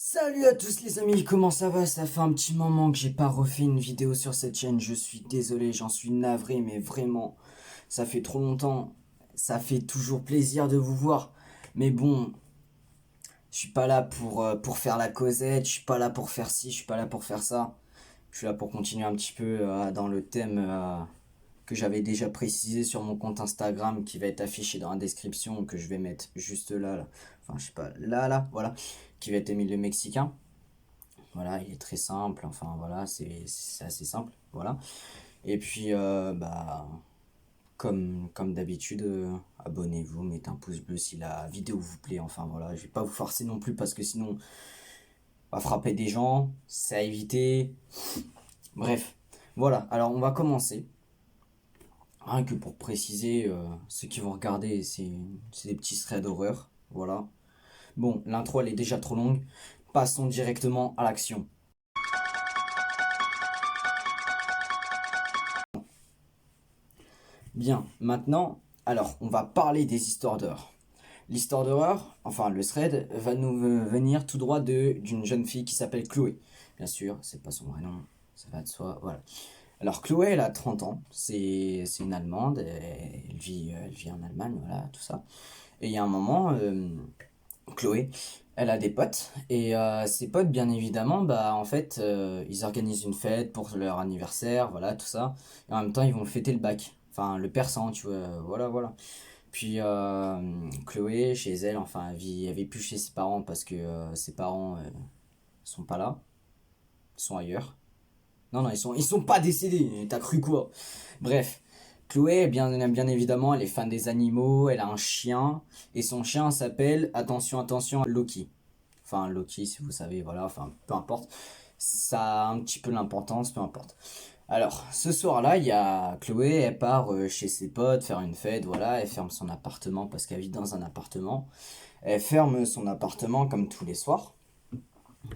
Salut à tous les amis, comment ça va? Ça fait un petit moment que j'ai pas refait une vidéo sur cette chaîne, je suis désolé, j'en suis navré, mais vraiment, ça fait trop longtemps, ça fait toujours plaisir de vous voir, mais bon, je suis pas là pour faire la causette, je suis pas là pour faire ci, je suis pas là pour faire ça, je suis là pour continuer un petit peu dans le thème que j'avais déjà précisé sur mon compte Instagram qui va être affiché dans la description, que je vais mettre juste là, enfin je sais pas, là, voilà, qui va être Émile le Mexicain. Voilà, il est très simple, enfin voilà, c'est assez simple, voilà. Et puis, comme d'habitude, abonnez-vous, mettez un pouce bleu si la vidéo vous plaît, enfin voilà, je vais pas vous forcer non plus parce que sinon, on va frapper des gens, c'est à éviter. Bref, voilà, alors on va commencer. Rien que pour préciser, ceux qui vont regarder, c'est des petits threads d'horreur, voilà. Bon, l'intro elle est déjà trop longue, passons directement à l'action. Bien, maintenant, alors, on va parler des histoires d'horreur. L'histoire d'horreur, enfin le thread, va nous venir tout droit d'une jeune fille qui s'appelle Chloé. Bien sûr, c'est pas son vrai nom, ça va de soi, voilà. Alors Chloé, elle a 30 ans, c'est une Allemande, elle vit en Allemagne, voilà, tout ça. Et il y a un moment, Chloé, elle a des potes, et ses potes, bien évidemment, bah en fait, ils organisent une fête pour leur anniversaire, voilà, tout ça. Et en même temps, ils vont fêter le bac, enfin le persan, tu vois, voilà, voilà. Puis Chloé, chez elle, enfin, elle vit plus chez ses parents parce que ses parents sont pas là, ils sont ailleurs. Non, non, ils sont pas décédés, t'as cru quoi? Bref, Chloé, bien évidemment, elle est fan des animaux, elle a un chien, et son chien s'appelle, attention, attention, Loki. Enfin, Loki, si vous savez, voilà, enfin, peu importe. Ça a un petit peu l'importance, peu importe. Alors, ce soir-là, il y a Chloé, elle part chez ses potes faire une fête, voilà, elle ferme son appartement parce qu'elle vit dans un appartement. Elle ferme son appartement comme tous les soirs,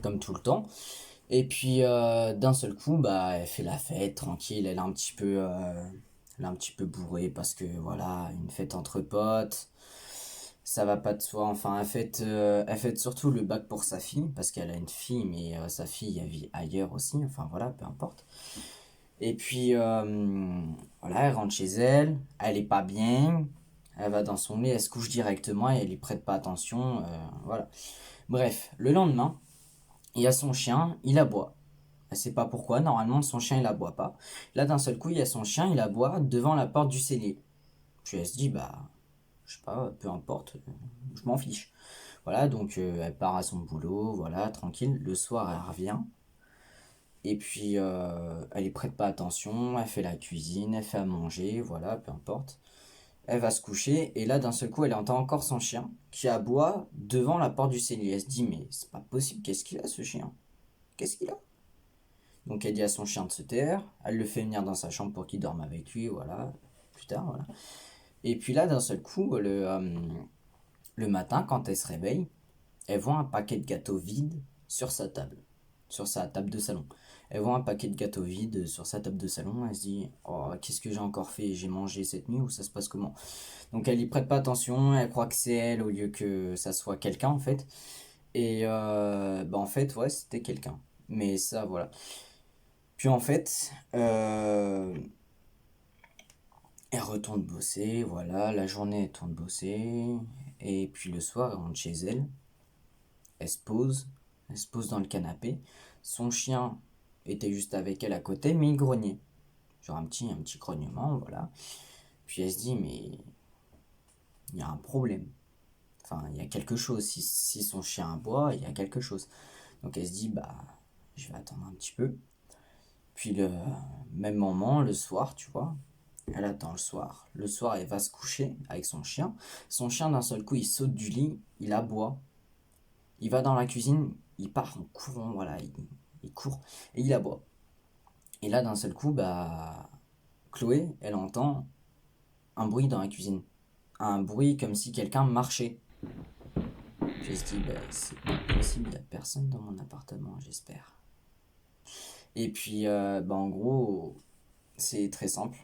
comme tout le temps. Et puis, d'un seul coup, bah, elle fait la fête tranquille, elle est un petit peu bourrée parce que, voilà, une fête entre potes, ça va pas de soi. Enfin, elle fête surtout le bac pour sa fille, parce qu'elle a une fille, mais sa fille, elle vit ailleurs aussi, enfin voilà, peu importe. Et puis, voilà, elle rentre chez elle, elle est pas bien, elle va dans son lit, elle se couche directement et elle y prête pas attention, voilà. Bref, le lendemain, il y a son chien, il aboie. Elle sait pas pourquoi, normalement son chien il aboie pas. Là d'un seul coup, il y a son chien, il aboie devant la porte du cellier. Puis elle se dit, bah, je sais pas, peu importe, je m'en fiche. Voilà, donc elle part à son boulot, voilà, tranquille. Le soir, elle revient. Et puis, elle y prête pas attention, elle fait la cuisine, elle fait à manger, voilà, peu importe. Elle va se coucher, et là, d'un seul coup, elle entend encore son chien qui aboie devant la porte du cellier. Elle se dit, mais c'est pas possible, qu'est-ce qu'il a ce chien? Qu'est-ce qu'il a? Donc, elle dit à son chien de se taire, elle le fait venir dans sa chambre pour qu'il dorme avec lui, voilà, plus tard, voilà. Et puis là, d'un seul coup, le matin, quand elle se réveille, elle voit un paquet de gâteaux vides sur sa table de salon. Elle voit un paquet de gâteaux vides sur sa table de salon, elle se dit, oh, qu'est-ce que j'ai encore fait? J'ai mangé cette nuit ou ça se passe comment? Donc elle y prête pas attention, elle croit que c'est elle au lieu que ça soit quelqu'un en fait. Et bah en fait, ouais, c'était quelqu'un. Mais ça, voilà. Puis en fait, elle retourne bosser, voilà, la journée elle tourne bosser. Et puis le soir, elle rentre chez elle. Elle se pose, elle se pose dans le canapé. Son chien était juste avec elle à côté, mais il grognait. Genre un petit grognement, voilà. Puis elle se dit, mais il y a un problème. Enfin, il y a quelque chose. Si son chien aboie, il y a quelque chose. Donc elle se dit, bah, je vais attendre un petit peu. Puis le même moment, le soir, tu vois, elle attend le soir. Le soir, elle va se coucher avec son chien. Son chien, d'un seul coup, il saute du lit, il aboie. Il va dans la cuisine, il part en courant, voilà, il court et il aboie. Et là, d'un seul coup, bah, Chloé, elle entend un bruit dans la cuisine. Un bruit comme si quelqu'un marchait. Puis elle se dit, bah, c'est pas possible, il n'y a personne dans mon appartement, j'espère. Et puis, bah, en gros, c'est très simple.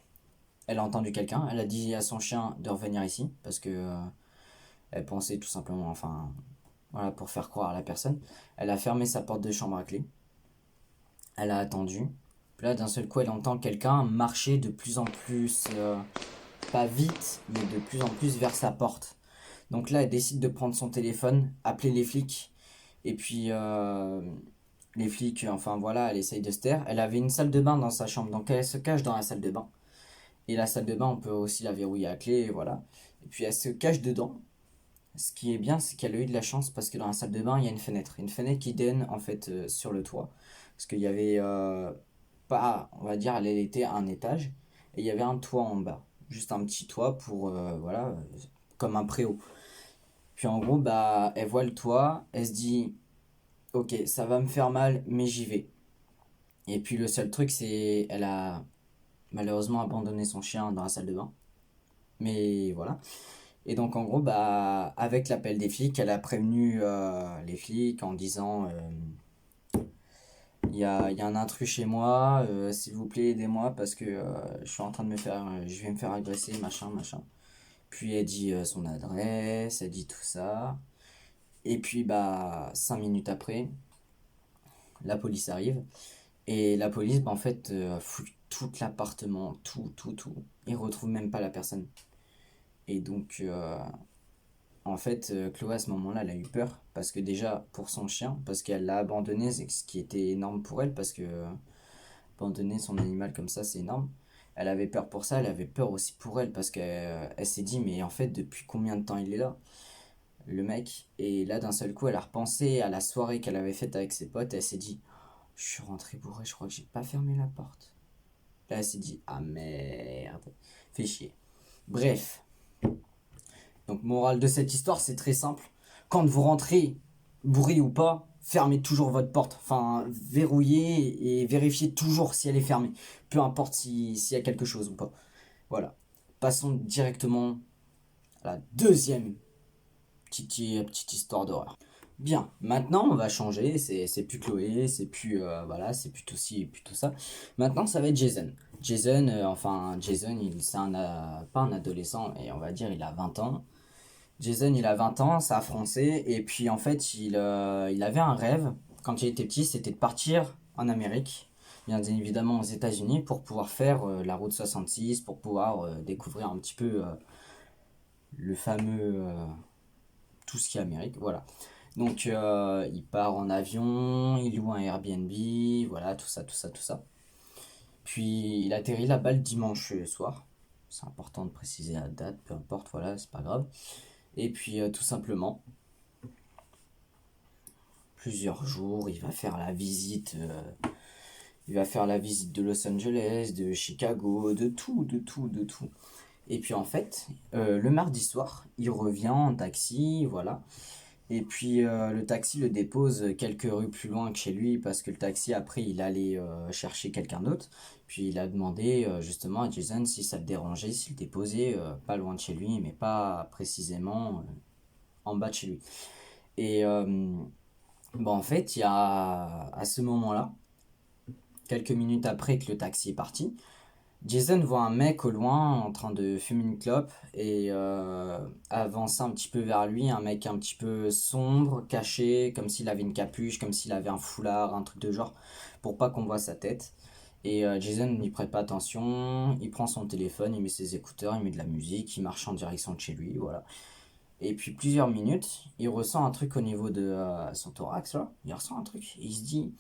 Elle a entendu quelqu'un, elle a dit à son chien de revenir ici, parce que elle pensait tout simplement, enfin, voilà, pour faire croire à la personne. Elle a fermé sa porte de chambre à clé. Elle a attendu. Puis là, d'un seul coup, elle entend quelqu'un marcher de plus en plus, pas vite, mais de plus en plus vers sa porte. Donc là, elle décide de prendre son téléphone, appeler les flics. Et puis, les flics, enfin voilà, elle essaye de se taire. Elle avait une salle de bain dans sa chambre, donc elle se cache dans la salle de bain. Et la salle de bain, on peut aussi la verrouiller à clé, voilà. Et puis elle se cache dedans. Ce qui est bien, c'est qu'elle a eu de la chance parce que dans la salle de bain, il y a une fenêtre. Une fenêtre qui donne en fait sur le toit. Parce qu'il y avait pas, on va dire, elle était à un étage. Et il y avait un toit en bas. Juste un petit toit pour, voilà, comme un préau. Puis en gros, bah, elle voit le toit. Elle se dit, ok, ça va me faire mal, mais j'y vais. Et puis le seul truc, c'est elle a malheureusement abandonné son chien dans la salle de bain. Mais voilà. Et donc en gros, bah, avec l'appel des flics, elle a prévenu les flics en disant il y a un intrus chez moi, s'il vous plaît aidez-moi parce que je suis en train de je vais me faire agresser, machin, machin. Puis elle dit son adresse, elle dit tout ça. Et puis bah 5 minutes après, la police arrive. Et la police, bah, en fait, fouille tout l'appartement, tout, tout, tout. Ils retrouvent même pas la personne. Et donc, en fait, Chloé, à ce moment-là, elle a eu peur. Parce que déjà, pour son chien, parce qu'elle l'a abandonné, c'est ce qui était énorme pour elle. Parce que abandonner son animal comme ça, c'est énorme. Elle avait peur pour ça, elle avait peur aussi pour elle. Parce qu'elle elle s'est dit, mais en fait, depuis combien de temps il est là, le mec? Et là, d'un seul coup, elle a repensé à la soirée qu'elle avait faite avec ses potes. Et elle s'est dit, je suis rentrée bourrée, je crois que j'ai pas fermé la porte. Là, elle s'est dit, ah merde, fait chier. Bref, donc morale de cette histoire, c'est très simple. Quand vous rentrez, bourré ou pas, fermez toujours votre porte. Enfin, verrouillez et vérifiez toujours si elle est fermée. Peu importe s'il y a quelque chose ou pas. Voilà. Passons directement à la deuxième petite histoire d'horreur. Bien, maintenant on va changer, c'est plus Chloé, c'est plus voilà, c'est plus tout ci, plus tout ça. Maintenant ça va être Jason. Jason, enfin Jason, c'est pas un adolescent, mais on va dire il a 20 ans. Jason il a 20 ans, c'est un Français, et puis en fait il avait un rêve, quand il était petit, c'était de partir en Amérique, bien évidemment aux États-Unis, pour pouvoir faire la route 66, pour pouvoir découvrir un petit peu le fameux tout ce qui est Amérique, voilà. Donc il part en avion, il loue un Airbnb, voilà, tout ça, tout ça, tout ça. Puis il atterrit là-bas le dimanche soir. C'est important de préciser la date, peu importe, voilà, c'est pas grave. Et puis tout simplement, plusieurs jours, il va faire la visite de Los Angeles, de Chicago, de tout, de tout, de tout. Et puis en fait, le mardi soir, il revient en taxi, voilà. Et puis le taxi le dépose quelques rues plus loin que chez lui parce que le taxi après il allait chercher quelqu'un d'autre. Puis il a demandé justement à Jason si ça le dérangeait, s'il le déposait pas loin de chez lui mais pas précisément en bas de chez lui. Et bon en fait il y a à ce moment-là, quelques minutes après que le taxi est parti, Jason voit un mec au loin en train de fumer une clope et avancer un petit peu vers lui, un mec un petit peu sombre, caché, comme s'il avait une capuche, comme s'il avait un foulard, un truc de genre, pour pas qu'on voit sa tête. Et Jason n'y prête pas attention, il prend son téléphone, il met ses écouteurs, il met de la musique, il marche en direction de chez lui, voilà. Et puis plusieurs minutes, il ressent un truc au niveau de son thorax, là, il ressent un truc, et il se dit,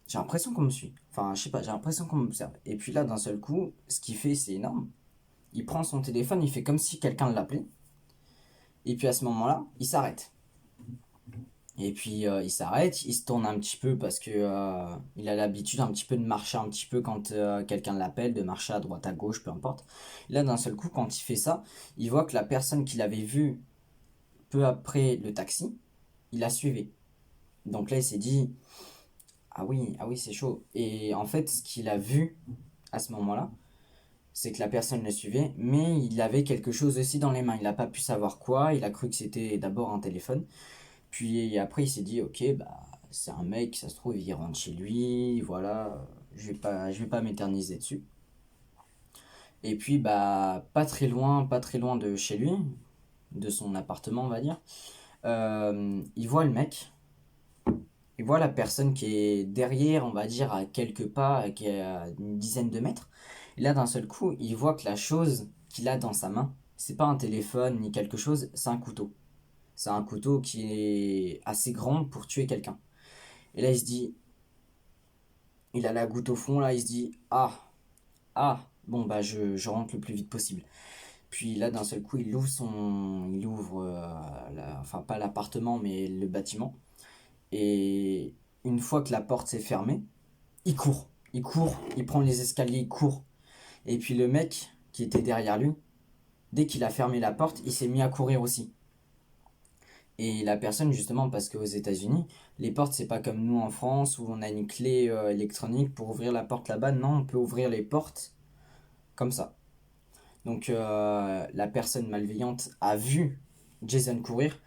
j'ai l'impression qu'on me suit. Enfin, je sais pas, j'ai l'impression qu'on m'observe. Et puis là, d'un seul coup, ce qu'il fait, c'est énorme. Il prend son téléphone, il fait comme si quelqu'un l'appelait. Et puis à ce moment-là, il s'arrête. Et puis il s'arrête, il se tourne un petit peu parce que il a l'habitude un petit peu de marcher un petit peu quand quelqu'un l'appelle, de marcher à droite à gauche, peu importe. Et là, d'un seul coup, quand il fait ça, il voit que la personne qu'il avait vue peu après le taxi, il la suivait. Donc là, il s'est dit, ah oui, c'est chaud. Et en fait, ce qu'il a vu à ce moment-là, c'est que la personne le suivait, mais il avait quelque chose aussi dans les mains. Il n'a pas pu savoir quoi, il a cru que c'était d'abord un téléphone. Puis après, il s'est dit, ok, bah, c'est un mec, ça se trouve, il rentre chez lui, voilà, je vais pas m'éterniser dessus. Et puis, bah, pas très loin de chez lui, de son appartement, on va dire, il voit le mec, il voit la personne qui est derrière, on va dire, à quelques pas, qui est à une dizaine de mètres. Et là, d'un seul coup, il voit que la chose qu'il a dans sa main, c'est pas un téléphone ni quelque chose, c'est un couteau. C'est un couteau qui est assez grand pour tuer quelqu'un. Et là, il se dit, il a la goutte au fond, là, il se dit, bon, bah, je rentre le plus vite possible. Puis là, d'un seul coup, il ouvre, enfin, pas l'appartement, mais le bâtiment. Et une fois que la porte s'est fermée, il court, il prend les escaliers, il court. Et puis le mec qui était derrière lui, dès qu'il a fermé la porte, il s'est mis à courir aussi. Et la personne, justement, parce qu'aux États-Unis, les portes, c'est pas comme nous en France où on a une clé électronique pour ouvrir la porte là-bas. Non, on peut ouvrir les portes comme ça. Donc la personne malveillante a vu Jason courir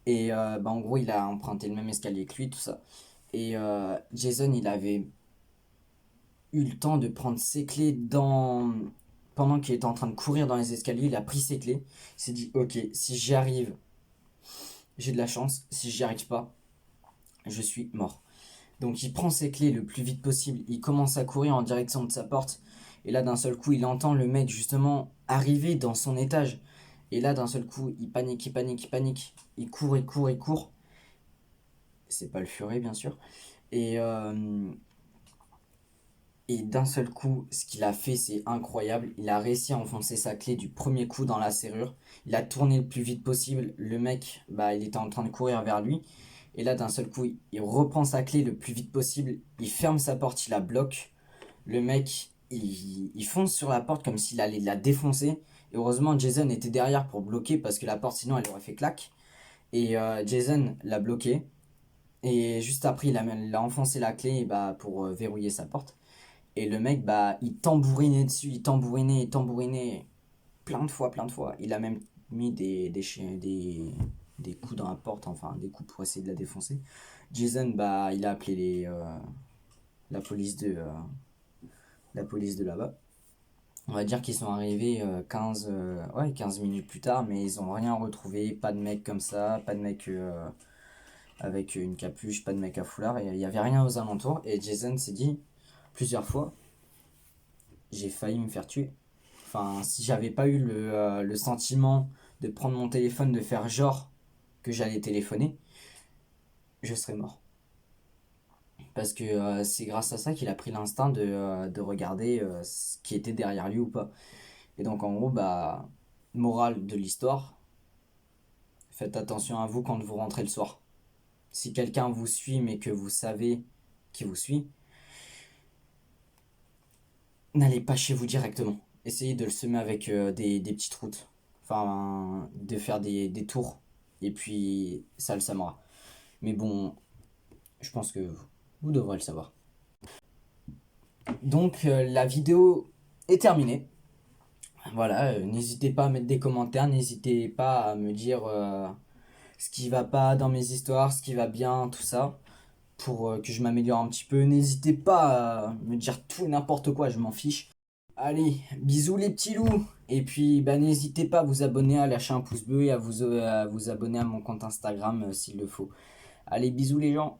et bah, en gros, il a emprunté le même escalier que lui, tout ça. Et Jason, il avait eu le temps de prendre ses clés dans... Pendant qu'il était en train de courir dans les escaliers, il a pris ses clés. Il s'est dit, ok, si j'y arrive, j'ai de la chance. Si j'y arrive pas, je suis mort. Donc il prend ses clés le plus vite possible. Il commence à courir en direction de sa porte. Et là, d'un seul coup, il entend le mec justement arriver dans son étage. Et là, d'un seul coup, il panique, il panique, il panique. Il court, il court, il court. C'est pas le furet, bien sûr. Et, euh, Et d'un seul coup, ce qu'il a fait, c'est incroyable. Il a réussi à enfoncer sa clé du premier coup dans la serrure. Il a tourné le plus vite possible. Le mec, bah, il était en train de courir vers lui. Et là, d'un seul coup, il reprend sa clé le plus vite possible. Il ferme sa porte, il la bloque. Le mec, il fonce sur la porte comme s'il allait la défoncer. Et heureusement, Jason était derrière pour bloquer parce que la porte, sinon, elle aurait fait clac. Et Jason l'a bloqué. Et juste après, il a enfoncé la clé bah, pour verrouiller sa porte. Et le mec, bah, il tambourinait dessus, il tambourinait plein de fois, plein de fois. Il a même mis des coups dans la porte, enfin des coups pour essayer de la défoncer. Jason, bah, il a appelé la police la police de là-bas. On va dire qu'ils sont arrivés 15 minutes plus tard, mais ils ont rien retrouvé. Pas de mec comme ça, pas de mec avec une capuche, pas de mec à foulard. Il n'y avait rien aux alentours. Et Jason s'est dit plusieurs fois, j'ai failli me faire tuer. Enfin, si j'avais pas eu le sentiment de prendre mon téléphone, de faire genre que j'allais téléphoner, je serais mort. Parce que c'est grâce à ça qu'il a pris l'instinct de regarder ce qui était derrière lui ou pas. Et donc en gros, bah, morale de l'histoire, faites attention à vous quand vous rentrez le soir. Si quelqu'un vous suit mais que vous savez qui vous suit, n'allez pas chez vous directement. Essayez de le semer avec des petites routes. Enfin, de faire des tours. Et puis, ça le samera. Mais bon, je pense que vous devrez le savoir. Donc, la vidéo est terminée. Voilà, n'hésitez pas à mettre des commentaires. N'hésitez pas à me dire ce qui va pas dans mes histoires, ce qui va bien, tout ça. Pour que je m'améliore un petit peu. N'hésitez pas à me dire tout et n'importe quoi, je m'en fiche. Allez, bisous les petits loups. Et puis, bah, n'hésitez pas à vous abonner, à lâcher un pouce bleu et à vous abonner à mon compte Instagram s'il le faut. Allez, bisous les gens.